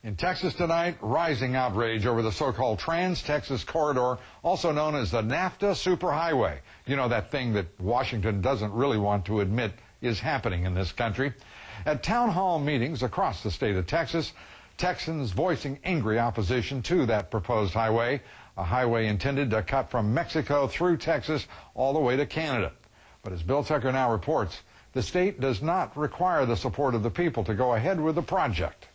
In Texas tonight, rising outrage over the so-called Trans-Texas Corridor, also known as the NAFTA Superhighway. You know, that thing that Washington doesn't really want to admit is happening in this country. At town hall meetings across the state of Texas, Texans voicing angry opposition to that proposed highway, a highway intended to cut from Mexico through Texas all the way to Canada. But as Bill Tucker now reports, the state does not require the support of the people to go ahead with the project.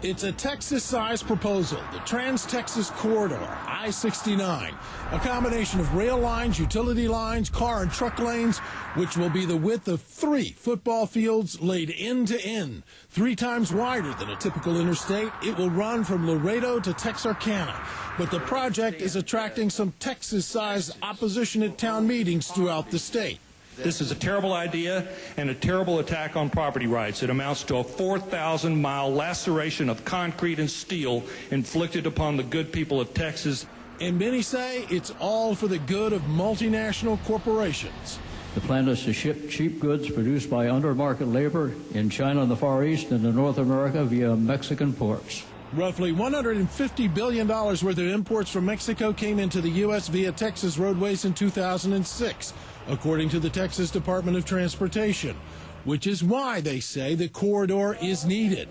It's a Texas-sized proposal, the Trans-Texas Corridor, I-69, a combination of rail lines, utility lines, car and truck lanes, which will be the width of 3 football fields laid end to end, 3 times wider than a typical interstate. It will run from Laredo to Texarkana. But the project is attracting some Texas-sized opposition at town meetings throughout the state. This is a terrible idea and a terrible attack on property rights. It amounts to a 4,000-mile laceration of concrete and steel inflicted upon the good people of Texas. And many say it's all for the good of multinational corporations. The plan is to ship cheap goods produced by under-market labor in China and the Far East into North America via Mexican ports. Roughly $150 billion worth of imports from Mexico came into the U.S. via Texas roadways in 2006, according to the Texas Department of Transportation, which is why they say the corridor is needed.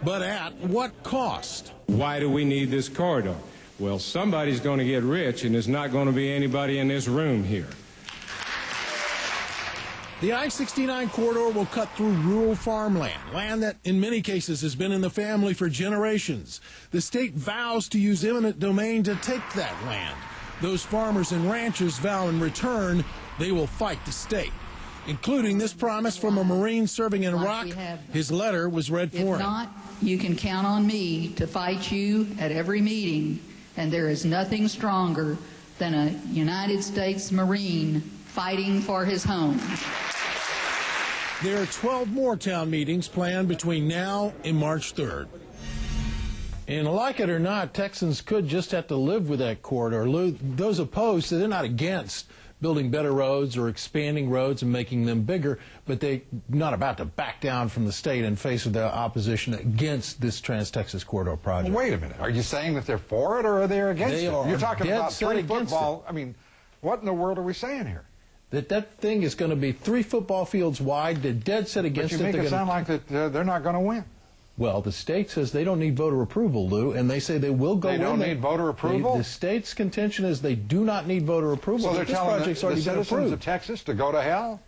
But at what cost? Why do we need this corridor? Well, somebody's going to get rich, and there's not going to be anybody in this room here. The I-69 corridor will cut through rural farmland, land that in many cases has been in the family for generations. The state vows to use eminent domain to take that land. Those farmers and ranchers vow in return they will fight the state, including this promise from a Marine serving in Iraq. His letter was read for him. If not, you can count on me to fight you at every meeting, and there is nothing stronger than a United States Marine fighting for his home. There are 12 more town meetings planned between now and March 3rd. And like it or not, Texans could just have to live with that corridor. Lou, those opposed, they're not against building better roads or expanding roads and making them bigger, but they're not about to back down from the state in face of the opposition against this Trans-Texas Corridor project. Well, wait a minute. Are you saying that they're for it or are they against it? You're talking about 3 football. I mean, what in the world are we saying here? That thing is going to be 3 football fields wide. They're dead set against it. But you make it sound like that they're not going to win. Well, the state says they don't need voter approval, Lou, and they say they will go in. They don't need voter approval? The state's contention is they do not need voter approval. So they're telling the citizens of Texas Texas to go to hell?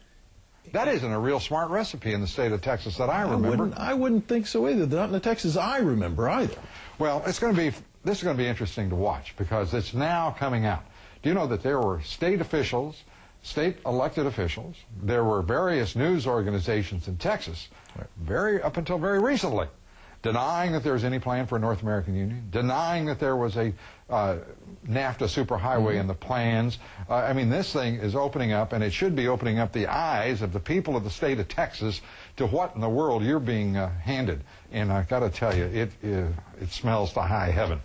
That isn't a real smart recipe in the state of Texas that I remember. I wouldn't think so either. Not in the Texas I remember either. Well, this is going to be interesting to watch because it's now coming out. Do you know that there were state officials, state elected officials, there were various news organizations in Texas, up until very recently, denying that there was any plan for a North American Union, denying that there was a NAFTA Superhighway in the plans. I mean, this thing is opening up, and it should be opening up the eyes of the people of the state of Texas to what in the world you're being handed. And I've got to tell you, it smells to high heaven.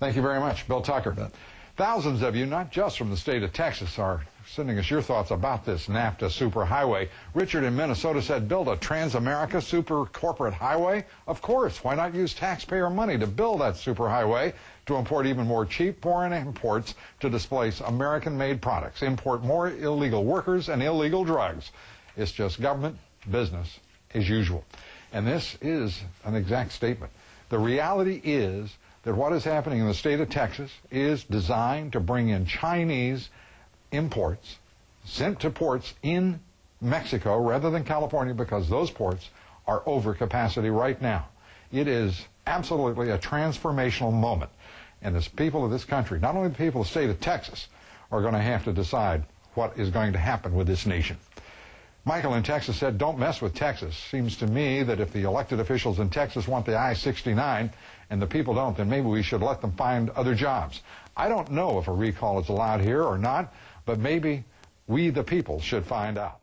Thank you very much, Bill Tucker. Thousands of you, not just from the state of Texas, are sending us your thoughts about this NAFTA Superhighway. Richard in Minnesota said, build a Trans-America super corporate highway? Of course. Why not use taxpayer money to build that superhighway to import even more cheap foreign imports to displace American-made products, import more illegal workers and illegal drugs? It's just government business as usual. And this is an exact statement. The reality is that what is happening in the state of Texas is designed to bring in Chinese imports sent to ports in Mexico rather than California because those ports are over capacity right now. It is absolutely a transformational moment. And the people of this country, not only the people of the state of Texas, are going to have to decide what is going to happen with this nation. Michael in Texas said, don't mess with Texas. Seems to me that if the elected officials in Texas want the I-69 and the people don't, then maybe we should let them find other jobs. I don't know if a recall is allowed here or not, but maybe we, the people, should find out.